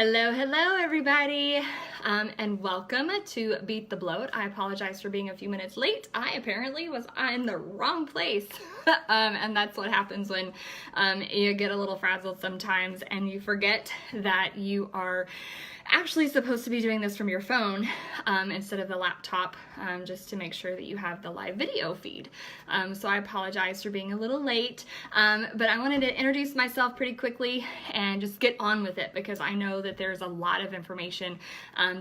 Hello, hello everybody, and welcome to Beat the Bloat. I apologize for being a few minutes late. I apparently was in the wrong place, and that's what happens when you get a little frazzled sometimes and you forget that you are actually supposed to be doing this from your phone instead of the laptop, just to make sure that you have the live video feed. So I apologize for being a little late, but I wanted to introduce myself pretty quickly and just get on with it, because I know that there's a lot of information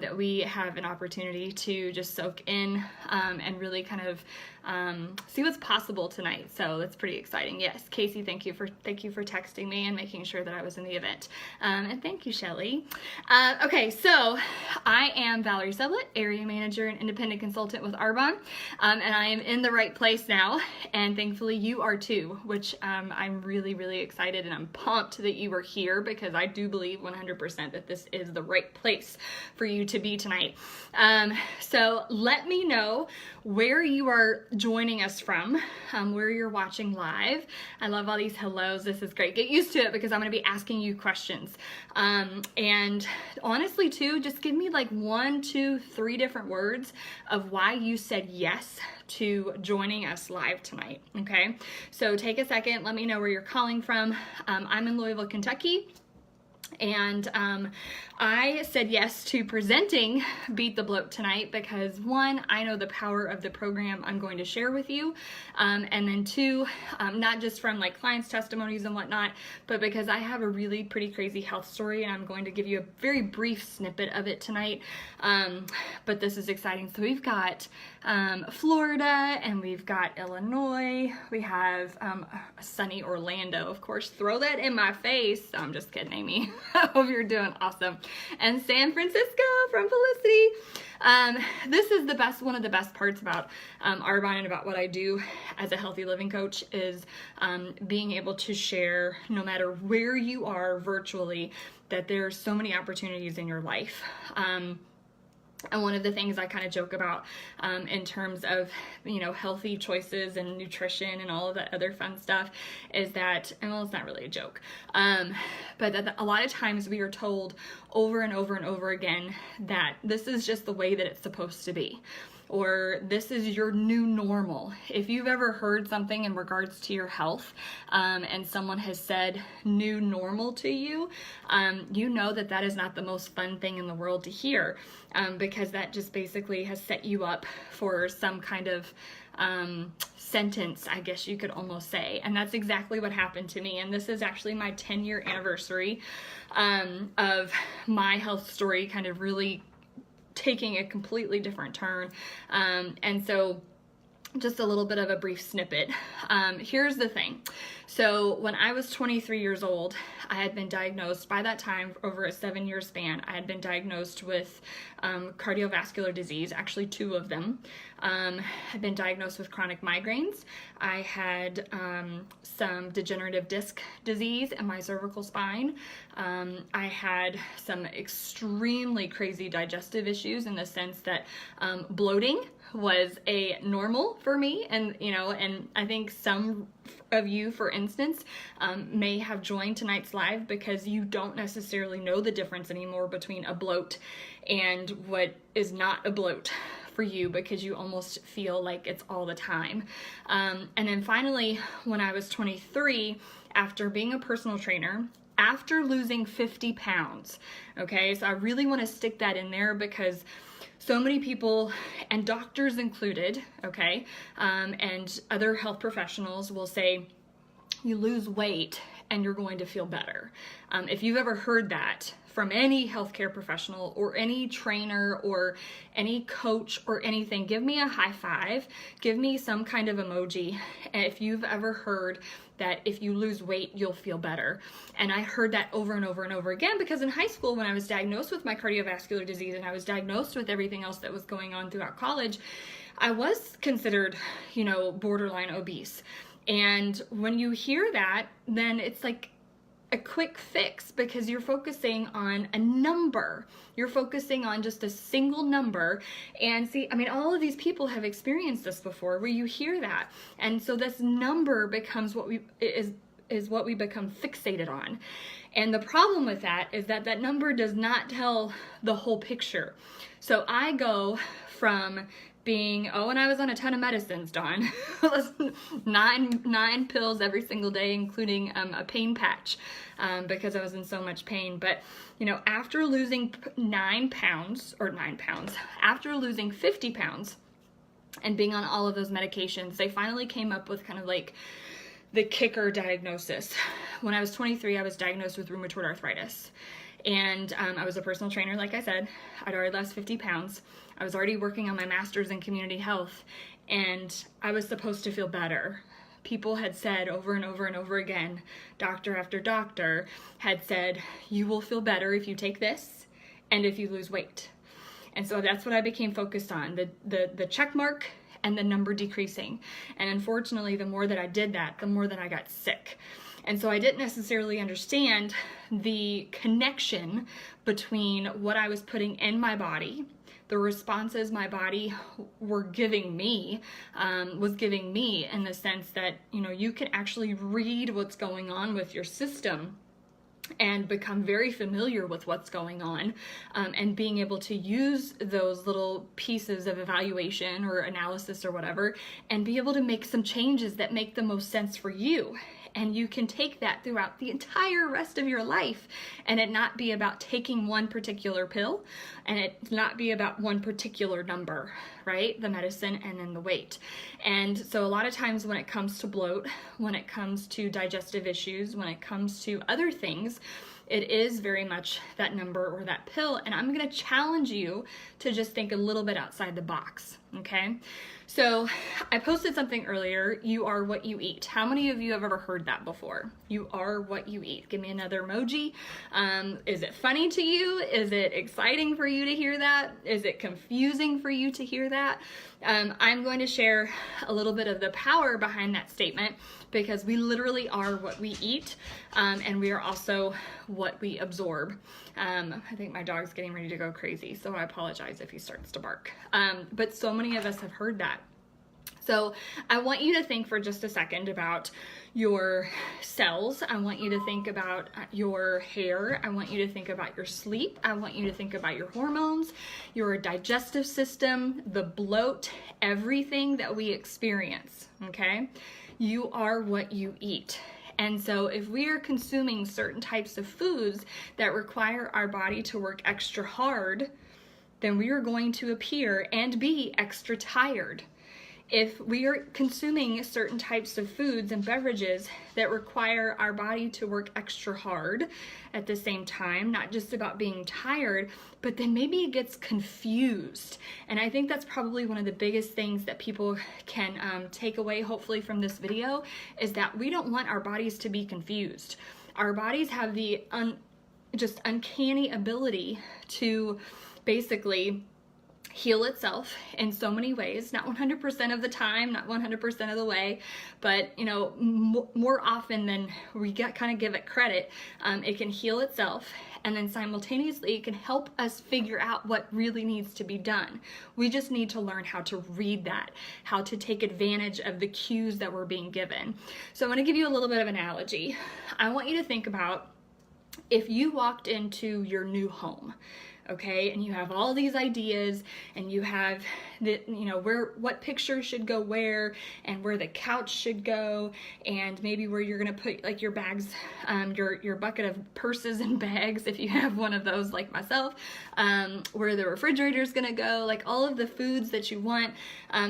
that we have an opportunity to just soak in and really kind of see what's possible tonight. So that's pretty exciting. Yes, Casey, thank you for texting me and making sure that I was in the event. And thank you, Shelly. Okay, so I am Valerie Sublett, area manager and independent consultant with Arbonne, and I am in the right place now, and thankfully you are too, which I'm really, really excited, and I'm pumped that you are here, because I do believe 100% that this is the right place for you to be tonight. So let me know where you are joining us from, where you're watching live. I love all these hellos. This is great. Get used to it, because I'm going to be asking you questions. And honestly too, just give me like 1, 2, 3 different words of why you said yes to joining us live tonight. Okay, so take a second, let me know where you're calling from. I'm in Louisville, Kentucky. And I said yes to presenting Beat the Bloat tonight because, one, I know the power of the program I'm going to share with you, and then two, not just from like clients' testimonies and whatnot, but because I have a really pretty crazy health story, and I'm going to give you a very brief snippet of it tonight. But this is exciting. So we've got Florida, and we've got Illinois. We have sunny Orlando, of course. Throw that in my face. I'm just kidding, Amy. I hope you're doing awesome. And San Francisco from Felicity. This is one of the best parts about Arbonne and about what I do as a healthy living coach is being able to share, no matter where you are virtually, that there are so many opportunities in your life. And one of the things I kind of joke about in terms of, healthy choices and nutrition and all of that other fun stuff is that, and well, it's not really a joke, but that a lot of times we are told over and over and over again that this is just the way that it's supposed to be, or this is your new normal. If you've ever heard something in regards to your health, and someone has said new normal to you, you know that that is not the most fun thing in the world to hear, because that just basically has set you up for some kind of sentence, I guess you could almost say. And that's exactly what happened to me. And this is actually my 10-year anniversary of my health story kind of really taking a completely different turn. And so just a little bit of a brief snippet. Here's the thing. So when I was 23 years old, I had been diagnosed, by that time, over a 7-year span, I had been diagnosed with cardiovascular disease, actually 2 of them. I'd been diagnosed with chronic migraines. I had some degenerative disc disease in my cervical spine. I had some extremely crazy digestive issues, in the sense that bloating was a normal for me, and and I think some of you, for instance, may have joined tonight's live because you don't necessarily know the difference anymore between a bloat and what is not a bloat for you, because you almost feel like it's all the time. And then finally, when I was 23, after being a personal trainer, after losing 50 pounds, okay, so I really want to stick that in there, because so many people, and doctors included, okay, and other health professionals will say, you lose weight and you're going to feel better. If you've ever heard that from any healthcare professional or any trainer or any coach or anything, give me a high five, give me some kind of emoji if you've ever heard that if you lose weight, you'll feel better. And I heard that over and over and over again, because in high school, when I was diagnosed with my cardiovascular disease and I was diagnosed with everything else that was going on throughout college, I was considered, borderline obese. And when you hear that, then it's like a quick fix, because you're focusing on a number. You're focusing on just a single number. And see, all of these people have experienced this before, where you hear that. And so this number becomes what we become fixated on. And the problem with that is that that number does not tell the whole picture. So I go from being, oh, and I was on a ton of medicines, Dawn. nine pills every single day, including a pain patch, because I was in so much pain. But, you know, after losing 9 pounds, after losing 50 pounds and being on all of those medications, they finally came up with kind of like the kicker diagnosis. When I was 23, I was diagnosed with rheumatoid arthritis. And I was a personal trainer, like I said. I'd already lost 50 pounds. I was already working on my master's in community health, and I was supposed to feel better. People had said over and over and over again, doctor after doctor had said, you will feel better if you take this and if you lose weight. And so that's what I became focused on, the check mark and the number decreasing. And unfortunately, the more that I did that, the more that I got sick. And so I didn't necessarily understand the connection between what I was putting in my body, the responses my body were giving me, was giving me, in the sense that, you know, you can actually read what's going on with your system and become very familiar with what's going on, and being able to use those little pieces of evaluation or analysis or whatever, and be able to make some changes that make the most sense for you. And you can take that throughout the entire rest of your life, and it not be about taking one particular pill, and it not be about one particular number, right? The medicine and then the weight. And so a lot of times when it comes to bloat, when it comes to digestive issues, when it comes to other things, it is very much that number or that pill. And I'm going to challenge you to just think a little bit outside the box, okay? So I posted something earlier, you are what you eat. How many of you have ever heard that before? You are what you eat. Give me another emoji. Is it funny to you? Is it exciting for you to hear that? Is it confusing for you to hear that? I'm going to share a little bit of the power behind that statement, because we literally are what we eat, and we are also what we absorb. I think my dog's getting ready to go crazy, so I apologize if he starts to bark. But so many of us have heard that. So I want you to think for just a second about your cells. I want you to think about your hair. I want you to think about your sleep. I want you to think about your hormones, your digestive system, the bloat, everything that we experience, okay? You are what you eat. And so if we are consuming certain types of foods that require our body to work extra hard, then we are going to appear and be extra tired. If we are consuming certain types of foods and beverages that require our body to work extra hard at the same time, not just about being tired, but then maybe it gets confused. And I think that's probably one of the biggest things that people can take away, hopefully, from this video, is that we don't want our bodies to be confused. Our bodies have the just uncanny ability to basically heal itself in so many ways, not 100% of the time, not 100% of the way, but you know, more often than we kind of give it credit, it can heal itself, and then simultaneously it can help us figure out what really needs to be done. We just need to learn how to read that, how to take advantage of the cues that we're being given. So I'm going to give you a little bit of an analogy. I want you to think about if you walked into your new home, okay, and you have all these ideas, and you have the, you know, what picture should go where, and where the couch should go, and maybe where you're gonna put like your bags, your bucket of purses and bags if you have one of those like myself, where the refrigerator is gonna go, like all of the foods that you want,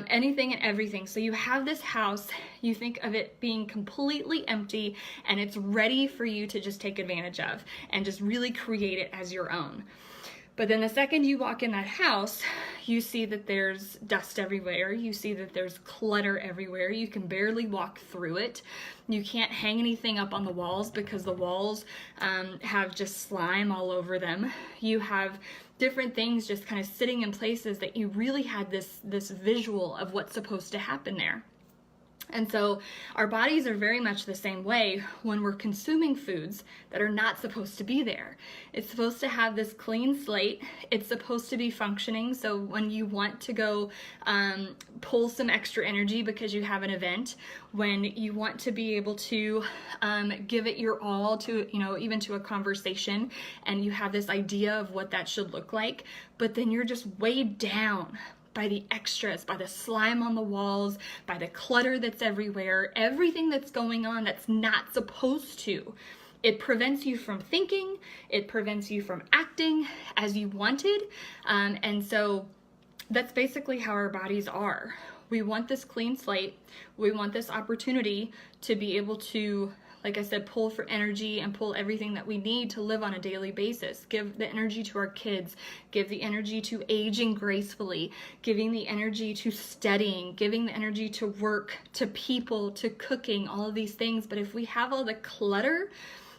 anything and everything. So you have this house, you think of it being completely empty, and it's ready for you to just take advantage of and just really create it as your own. But then the second you walk in that house, you see that there's dust everywhere. You see that there's clutter everywhere. You can barely walk through it. You can't hang anything up on the walls because the walls have just slime all over them. You have different things just kind of sitting in places that you really had this visual of what's supposed to happen there. And so our bodies are very much the same way when we're consuming foods that are not supposed to be there. It's supposed to have this clean slate. It's supposed to be functioning. So when you want to go pull some extra energy because you have an event, when you want to be able to give it your all to, even to a conversation, and you have this idea of what that should look like, but then you're just weighed down by the extras, by the slime on the walls, by the clutter that's everywhere, everything that's going on that's not supposed to. It prevents you from thinking, it prevents you from acting as you wanted, and so that's basically how our bodies are. We want this clean slate, we want this opportunity to be able to, like I said, pull for energy and pull everything that we need to live on a daily basis. Give the energy to our kids, give the energy to aging gracefully, giving the energy to studying, giving the energy to work, to people, to cooking, all of these things. But if we have all the clutter,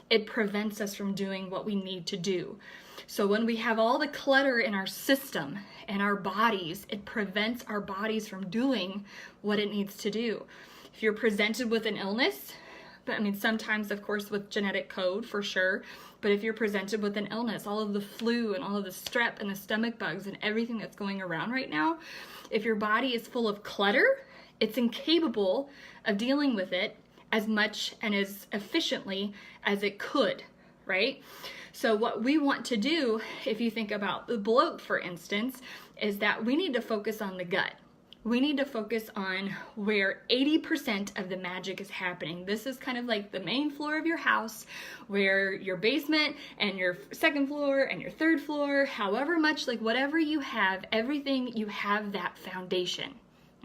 it prevents us from doing what we need to do. So when we have all the clutter in our system and our bodies, it prevents our bodies from doing what it needs to do. If you're presented with an illness, sometimes, of course, with genetic code for sure, but if you're presented with an illness, all of the flu and all of the strep and the stomach bugs and everything that's going around right now, if your body is full of clutter, it's incapable of dealing with it as much and as efficiently as it could, right? So what we want to do, if you think about the bloat, for instance, is that we need to focus on the gut. We need to focus on where 80% of the magic is happening. This is kind of like the main floor of your house, where your basement and your second floor and your third floor, however much, like whatever you have, everything, you have that foundation.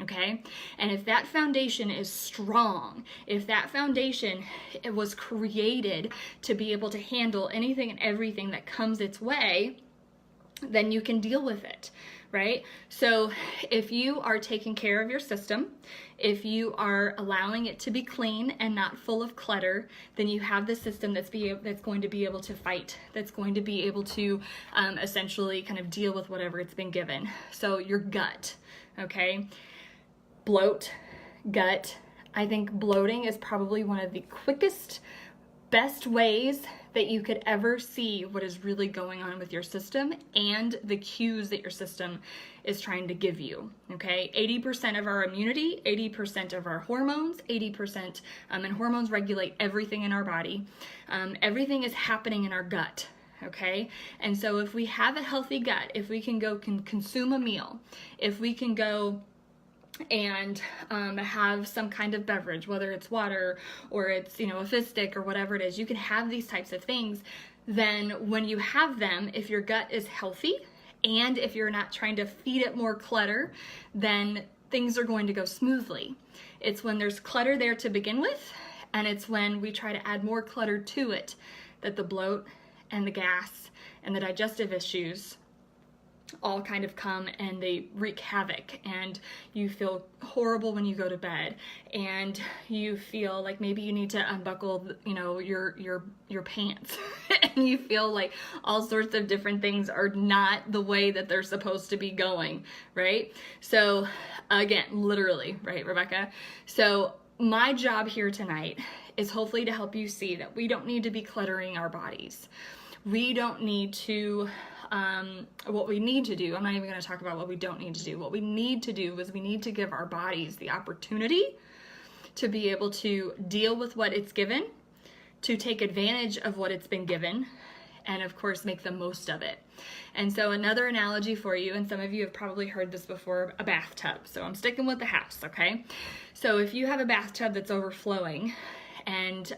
Okay? And if that foundation is strong, if that foundation, it was created to be able to handle anything and everything that comes its way, then you can deal with it, right? So if you are taking care of your system, if you are allowing it to be clean and not full of clutter, then you have the system that's going to be able to fight, that's going to be able to essentially kind of deal with whatever it's been given. So your gut, okay? Bloat, gut. I think bloating is probably one of the quickest, best ways that you could ever see what is really going on with your system and the cues that your system is trying to give you, okay? 80% of our immunity, 80% of our hormones, 80%, and hormones regulate everything in our body. Everything is happening in our gut, okay? And so if we have a healthy gut, if we can go consume a meal, if we can go and have some kind of beverage, whether it's water or it's, a fizz stick or whatever it is, you can have these types of things. Then when you have them, if your gut is healthy and if you're not trying to feed it more clutter, then things are going to go smoothly. It's when there's clutter there to begin with, and it's when we try to add more clutter to it that the bloat and the gas and the digestive issues all kind of come and they wreak havoc, and you feel horrible when you go to bed, and you feel like maybe you need to unbuckle, your pants and you feel like all sorts of different things are not the way that they're supposed to be going, right? So again, literally, right, Rebecca? So my job here tonight is hopefully to help you see that we don't need to be cluttering our bodies. We don't need to what we need to do, I'm not even going to talk about what we don't need to do. What we need to do is we need to give our bodies the opportunity to be able to deal with what it's given, to take advantage of what it's been given, and of course make the most of it. And so another analogy for you, and some of you have probably heard this before, a bathtub. So I'm sticking with the house, okay? So if you have a bathtub that's overflowing, and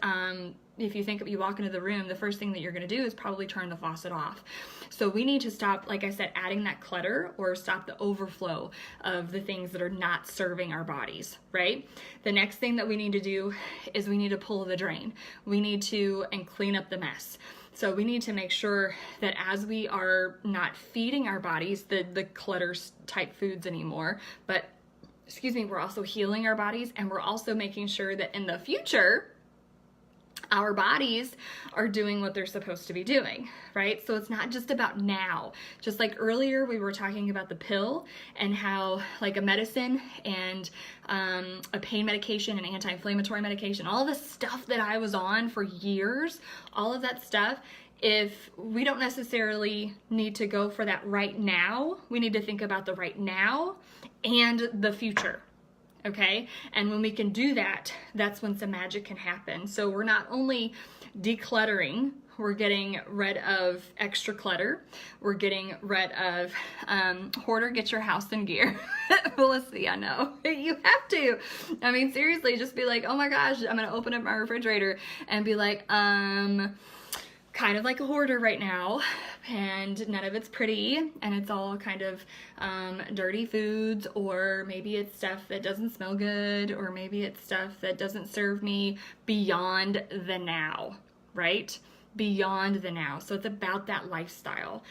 if you walk into the room, the first thing that you're going to do is probably turn the faucet off. So we need to stop, like I said, adding that clutter, or stop the overflow of the things that are not serving our bodies, right? The next thing that we need to do is we need to pull the drain. We need to clean up the mess. So we need to make sure that as we are not feeding our bodies the clutter type foods anymore, but we're also healing our bodies, and we're also making sure that in the future, our bodies are doing what they're supposed to be doing, right? So it's not just about now. Just like earlier we were talking about the pill and how like a medicine and a pain medication and anti-inflammatory medication, all the stuff that I was on for years, all of that stuff, if we don't necessarily need to go for that right now, we need to think about the right now and the future. Okay, and when we can do that, that's when some magic can happen. So we're not only decluttering, we're getting rid of extra clutter, we're getting rid of, hoarder, get your house in gear. Felicity, I know, you have to. I mean, seriously, just be like, oh my gosh, I'm gonna open up my refrigerator and be like, kind of like a hoarder right now, and none of it's pretty, and it's all kind of dirty foods, or maybe it's stuff that doesn't smell good, or maybe it's stuff that doesn't serve me beyond the now, right? Beyond the now. So it's about that lifestyle.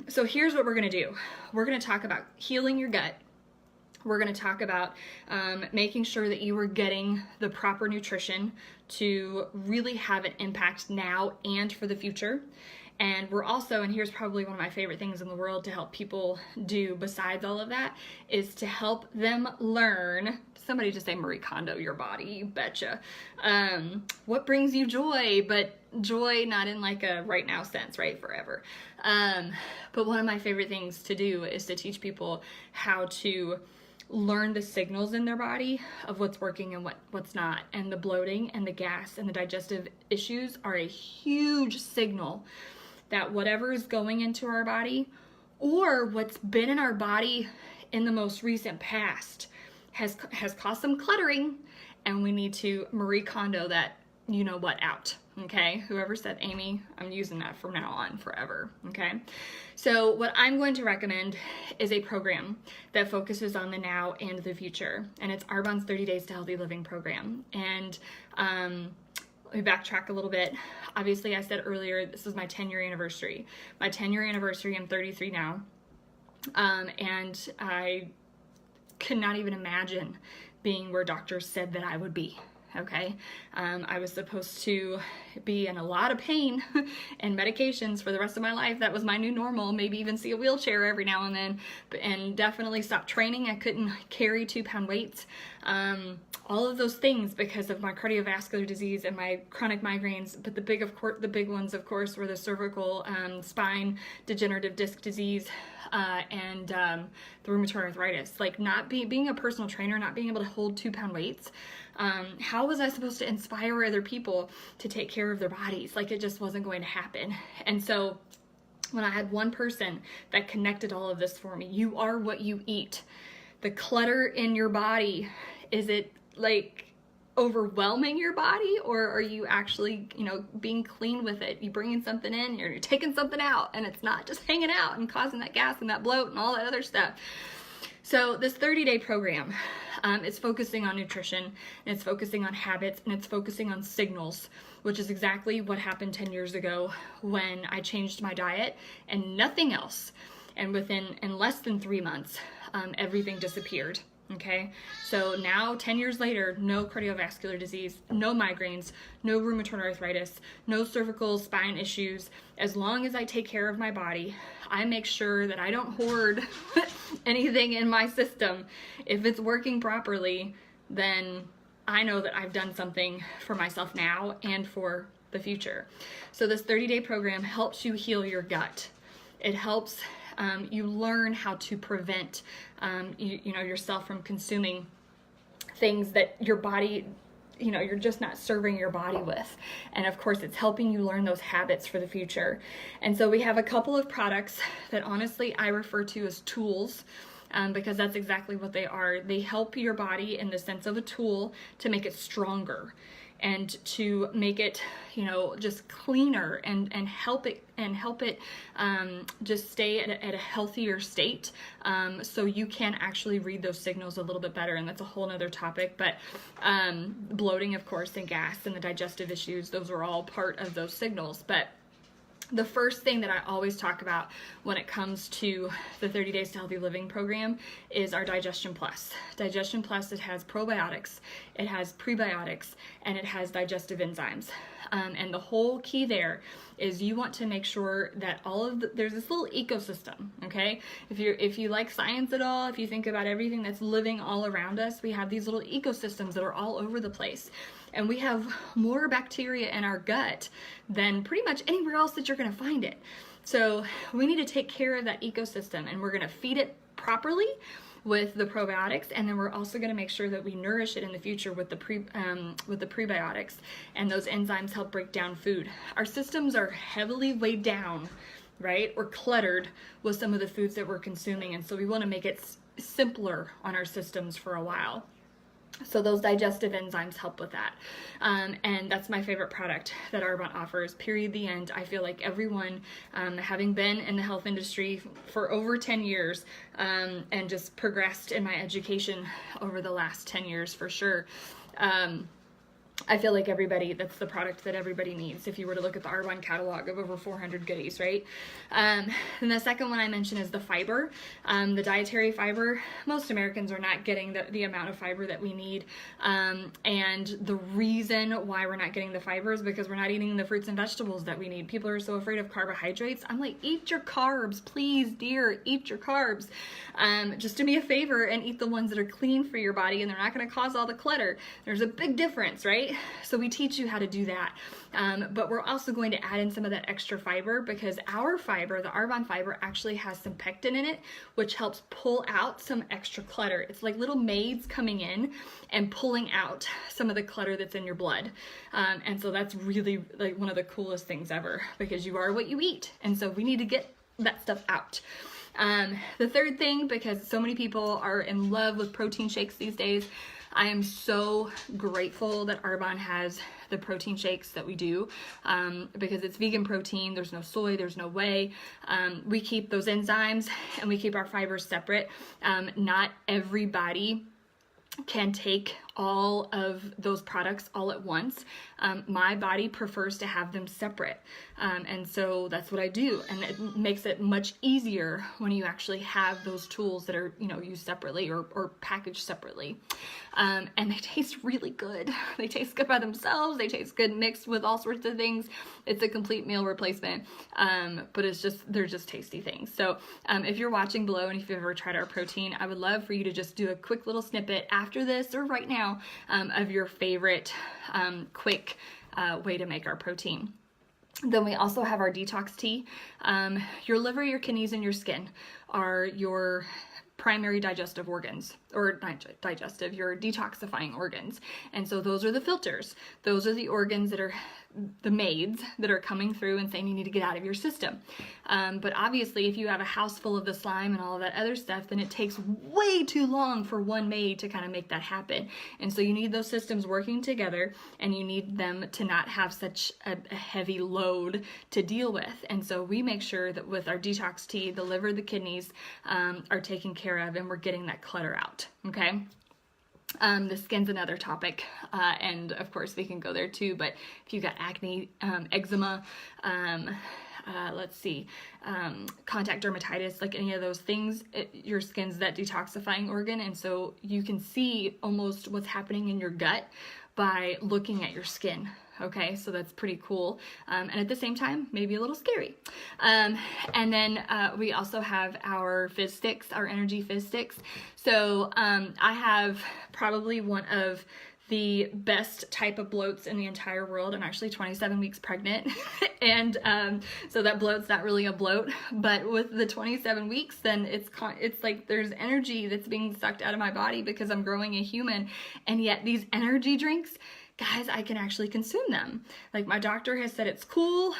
So here's what we're gonna do. We're gonna talk about healing your gut. We're going to talk about making sure that you are getting the proper nutrition to really have an impact now and for the future. And we're also, and here's probably one of my favorite things in the world to help people do besides all of that, is to help them learn, somebody just say Marie Kondo your body, you betcha, what brings you joy, but joy not in like a right now sense, right, forever. But one of my favorite things to do is to teach people how to learn the signals in their body of what's working and what's not. And the bloating and the gas and the digestive issues are a huge signal that whatever is going into our body or what's been in our body in the most recent past has caused some cluttering, and we need to Marie Kondo that you know what out. Okay, whoever said Amy, I'm using that from now on forever. Okay, so what I'm going to recommend is a program that focuses on the now and the future, and it's Arbonne's 30 Days to Healthy Living program. And let me backtrack a little bit. Obviously, I said earlier this is my 10-year anniversary. My 10-year anniversary. I'm 33 now, and I could not even imagine being where doctors said that I would be. Okay, I was supposed to be in a lot of pain and medications for the rest of my life. That was my new normal. Maybe even see a wheelchair every now and then, and definitely stop training. I couldn't carry 2-pound weights. All of those things because of my cardiovascular disease and my chronic migraines. But the big ones, of course, were the cervical, spine, degenerative disc disease, and the rheumatoid arthritis. Like being a personal trainer, not being able to hold 2-pound weights. How was I supposed to inspire other people to take care of their bodies? Like, it just wasn't going to happen. And so when I had one person that connected all of this for me, you are what you eat. The clutter in your body, is it like overwhelming your body, or are you actually, being clean with it? You bringing something in, you're taking something out, and it's not just hanging out and causing that gas and that bloat and all that other stuff. So this 30-day program, it's focusing on nutrition, and it's focusing on habits, and it's focusing on signals, which is exactly what happened 10 years ago when I changed my diet and nothing else. And in less than 3 months, everything disappeared. Okay, so now 10 years later, no cardiovascular disease, no migraines, no rheumatoid arthritis, no cervical spine issues. As long as I take care of my body, I make sure that I don't hoard anything in my system. If it's working properly, then I know that I've done something for myself now and for the future. So this 30-day program helps you heal your gut. It helps you learn how to prevent yourself from consuming things that your body, you're just not serving your body with. And of course, it's helping you learn those habits for the future. And so we have a couple of products that honestly I refer to as tools, because that's exactly what they are. They help your body in the sense of a tool to make it stronger and to make it, just cleaner and help it just stay at a healthier state, so you can actually read those signals a little bit better. And that's a whole nother topic. But bloating, of course, and gas and the digestive issues, those are all part of those signals. But The first thing that I always talk about when it comes to the 30 Days to Healthy Living program is our Digestion Plus. Digestion Plus, it has probiotics, it has prebiotics, and it has digestive enzymes. And the whole key there is you want to make sure that there's this little ecosystem, okay? If you like science at all, if you think about everything that's living all around us, we have these little ecosystems that are all over the place. And we have more bacteria in our gut than pretty much anywhere else that you're going to find it. So we need to take care of that ecosystem, and we're going to feed it properly with the probiotics, and then we're also going to make sure that we nourish it in the future with the prebiotics, and those enzymes help break down food. Our systems are heavily weighed down, right, or cluttered with some of the foods that we're consuming, and so we want to make it simpler on our systems for a while. So those digestive enzymes help with that. And that's my favorite product that Arbonne offers, period, the end. I feel like everyone, having been in the health industry for over 10 years and just progressed in my education over the last 10 years for sure, I feel like that's the product that everybody needs if you were to look at the Arbonne catalog of over 400 goodies, right? And the second one I mentioned is the fiber, the dietary fiber. Most Americans are not getting the amount of fiber that we need. And the reason why we're not getting the fiber is because we're not eating the fruits and vegetables that we need. People are so afraid of carbohydrates. I'm like, eat your carbs, please, dear, eat your carbs. Just do me a favor and eat the ones that are clean for your body and they're not going to cause all the clutter. There's a big difference, right? So we teach you how to do that. But we're also going to add in some of that extra fiber because our fiber, the Arbonne fiber, actually has some pectin in it, which helps pull out some extra clutter. It's like little maids coming in and pulling out some of the clutter that's in your blood. And so that's really like one of the coolest things ever because you are what you eat. And so we need to get that stuff out. The third thing, because so many people are in love with protein shakes these days, I am so grateful that Arbonne has the protein shakes that we do because it's vegan protein. There's no soy, there's no whey. We keep those enzymes and we keep our fibers separate. Not everybody can take all of those products all at once. My body prefers to have them separate. And so that's what I do. And it makes it much easier when you actually have those tools that are, used separately or packaged separately. And they taste really good. They taste good by themselves. They taste good mixed with all sorts of things. It's a complete meal replacement. But they're just tasty things. So if you're watching below and if you've ever tried our protein, I would love for you to just do a quick little snippet after this or right now of your favorite quick way to make our protein. Then we also have our detox tea. Your liver, your kidneys, and your skin are your primary digestive organs, or not digestive, your detoxifying organs. And so those are the filters. Those are the organs that are the maids that are coming through and saying you need to get out of your system. But obviously if you have a house full of the slime and all of that other stuff, then it takes way too long for one maid to kind of make that happen. And so you need those systems working together and you need them to not have such a heavy load to deal with. And so we make sure that with our detox tea, the liver, the kidneys are taken care of and we're getting that clutter out, okay? The skin's another topic, and of course we can go there too, but if you got acne, eczema, contact dermatitis, like any of those things, your skin's that detoxifying organ, and so you can see almost what's happening in your gut by looking at your skin. Okay, so that's pretty cool, and at the same time, maybe a little scary. And then we also have our fizz sticks, our energy fizz sticks. So I have probably one of the best type of bloats in the entire world. I'm actually 27 weeks pregnant, and so that bloat's not really a bloat, but with the 27 weeks, then it's like there's energy that's being sucked out of my body because I'm growing a human, and yet these energy drinks, guys, I can actually consume them. Like my doctor has said it's cool.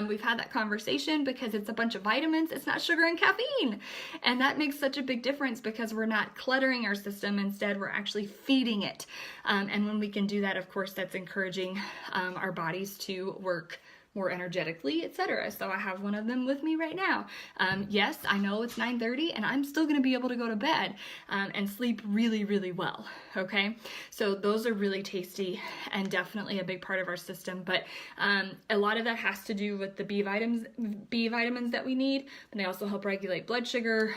We've had that conversation because it's a bunch of vitamins. It's not sugar and caffeine. And that makes such a big difference because we're not cluttering our system. Instead, we're actually feeding it. And when we can do that, of course, that's encouraging our bodies to work more energetically, etc. So I have one of them with me right now. Yes, I know it's 9:30 and I'm still going to be able to go to bed and sleep really, really well. Okay, so those are really tasty and definitely a big part of our system. But a lot of that has to do with the B vitamins that we need, and they also help regulate blood sugar,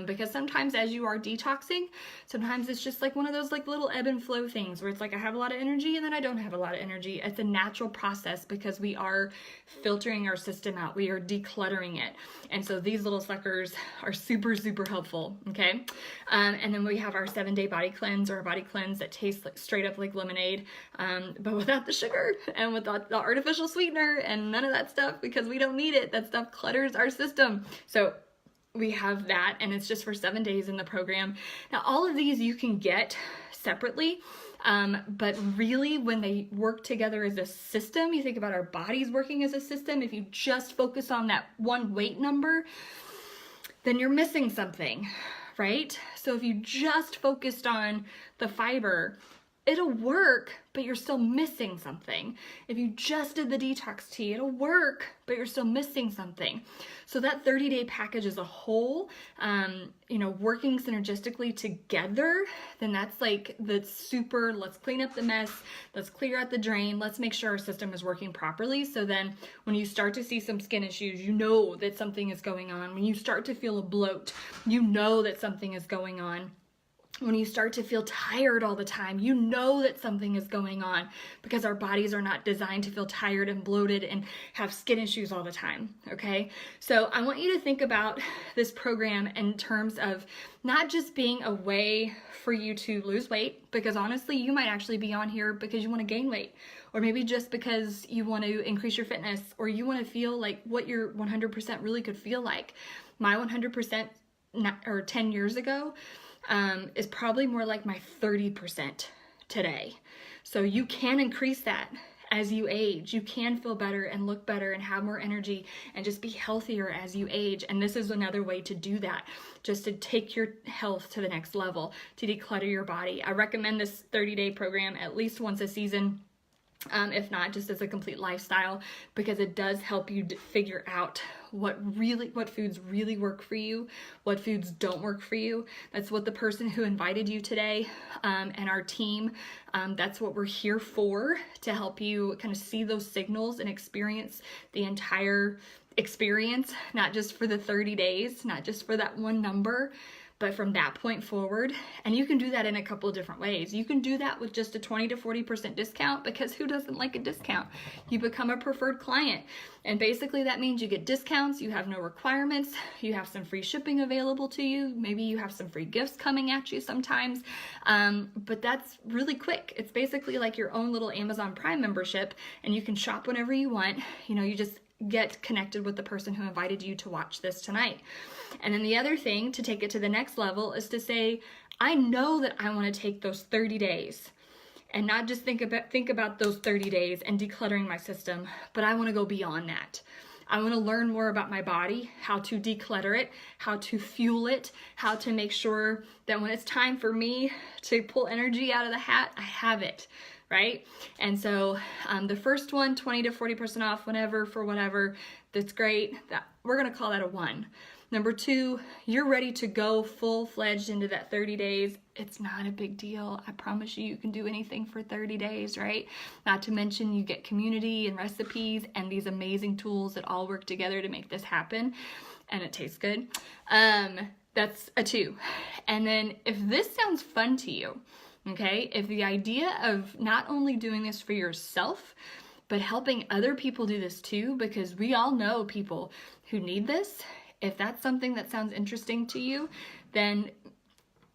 because sometimes as you are detoxing, sometimes it's just like one of those like little ebb and flow things where it's like I have a lot of energy and then I don't have a lot of energy. It's a natural process because we are filtering our system out. We are decluttering it. And so these little suckers are super, super helpful. Okay. And then we have our 7-day body cleanse, or a body cleanse that tastes like straight up like lemonade, but without the sugar and without the artificial sweetener and none of that stuff, because we don't need it. That stuff clutters our system. So we have that, and it's just for 7 days in the program. Now, all of these you can get separately, but really when they work together as a system, you think about our bodies working as a system. If you just focus on that one weight number, then you're missing something, right? So if you just focused on the fiber, it'll work, but you're still missing something. If you just did the detox tea, it'll work, but you're still missing something. So that 30-day package as a whole, working synergistically together, then that's like the super, let's clean up the mess, let's clear out the drain, let's make sure our system is working properly. So then when you start to see some skin issues, you know that something is going on. When you start to feel a bloat, you know that something is going on. When you start to feel tired all the time, you know that something is going on, because our bodies are not designed to feel tired and bloated and have skin issues all the time, okay? So I want you to think about this program in terms of not just being a way for you to lose weight, because honestly, you might actually be on here because you want to gain weight, or maybe just because you want to increase your fitness, or you want to feel like what your 100% really could feel like. My 100% 10 years ago is probably more like my 30% today. So you can increase that as you age. You can feel better and look better and have more energy and just be healthier as you age. And this is another way to do that, just to take your health to the next level, to declutter your body. I recommend this 30-day program at least once a season. If not, just as a complete lifestyle, because it does help you figure out what foods really work for you, what foods don't work for you. That's what the person who invited you today, and our team, that's what we're here for, to help you kind of see those signals and experience the entire experience, not just for the 30 days, not just for that one number, but from that point forward. And you can do that in a couple of different ways. You can do that with just a 20 to 40% discount, because who doesn't like a discount? You become a preferred client. And basically that means you get discounts, you have no requirements, you have some free shipping available to you, maybe you have some free gifts coming at you sometimes, but that's really quick. It's basically like your own little Amazon Prime membership, and you can shop whenever you want. You just get connected with the person who invited you to watch this tonight. And then the other thing to take it to the next level is to say, I know that I want to take those 30 days and not just think about those 30 days and decluttering my system, but I want to go beyond that. I want to learn more about my body, how to declutter it, how to fuel it, how to make sure that when it's time for me to pull energy out of the hat, I have it. Right? And so the first one, 20 to 40% off whenever, for whatever, that's great. We're going to call that a 1. Number 2, you're ready to go full-fledged into that 30 days. It's not a big deal. I promise you can do anything for 30 days, right? Not to mention you get community and recipes and these amazing tools that all work together to make this happen, and it tastes good. That's a 2. And then if this sounds fun to you, okay, if the idea of not only doing this for yourself, but helping other people do this too, because we all know people who need this, if that's something that sounds interesting to you, then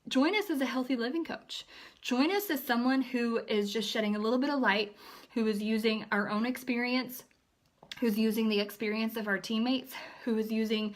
join us as a healthy living coach. Join us as someone who is just shedding a little bit of light, who is using our own experience, who's using the experience of our teammates, who is using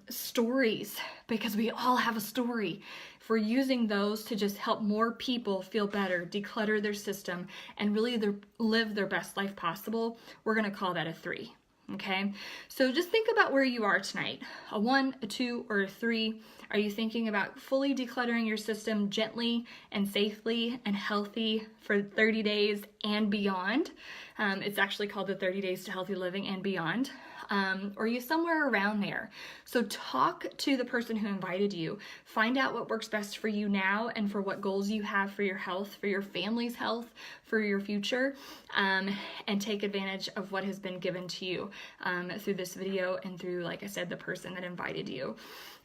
stories, because we all have a story. If we're using those to just help more people feel better, declutter their system, and really live their best life possible, we're going to call that a 3. Okay, so just think about where you are tonight. A 1, a 2, or a 3. Are you thinking about fully decluttering your system gently and safely and healthy for 30 days and beyond? It's actually called the 30 Days to Healthy Living and Beyond. Or are you somewhere around there? So talk to the person who invited you. Find out what works best for you now and for what goals you have for your health, for your family's health, for your future, and take advantage of what has been given to you through this video and through, like I said, the person that invited you.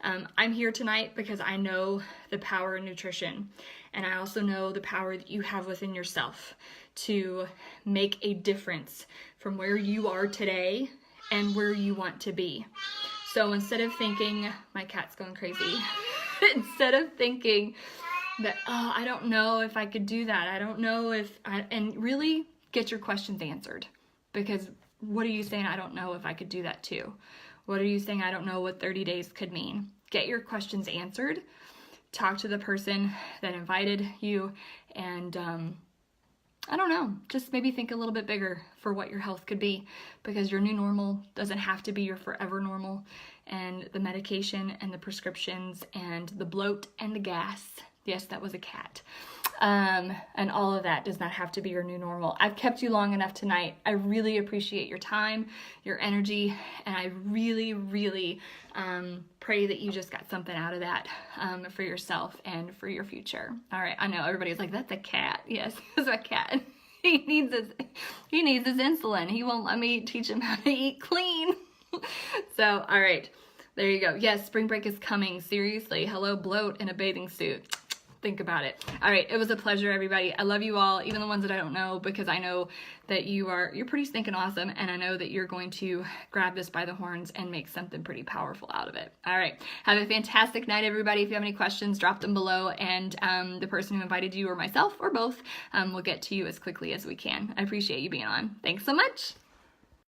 I'm here tonight because I know the power of nutrition, and I also know the power that you have within yourself to make a difference from where you are today and where you want to be. So instead of thinking, my cat's going crazy, instead of thinking that, oh, I don't know if I could do that, I don't know if and really get your questions answered. Because what are you saying? I don't know if I could do that too. What are you saying? I don't know what 30 days could mean. Get your questions answered. Talk to the person that invited you, and I don't know, just maybe think a little bit bigger for what your health could be, because your new normal doesn't have to be your forever normal, and the medication and the prescriptions and the bloat and the gas, yes, that was a cat, and all of that does not have to be your new normal. I've kept you long enough tonight. I really appreciate your time, your energy, and I really, really pray that you just got something out of that for yourself and for your future. All right, I know everybody's like, that's a cat. Yes, it's a cat. He needs his insulin. He won't let me teach him how to eat clean. So, all right, there you go. Yes, spring break is coming. Seriously, hello, bloat in a bathing suit. Think about it. All right, it was a pleasure, everybody. I love you all, even the ones that I don't know, because I know that you're pretty stinking awesome, and I know that you're going to grab this by the horns and make something pretty powerful out of it. All right, have a fantastic night, everybody. If you have any questions, drop them below, and the person who invited you, or myself, or both, will get to you as quickly as we can. I appreciate you being on. Thanks so much.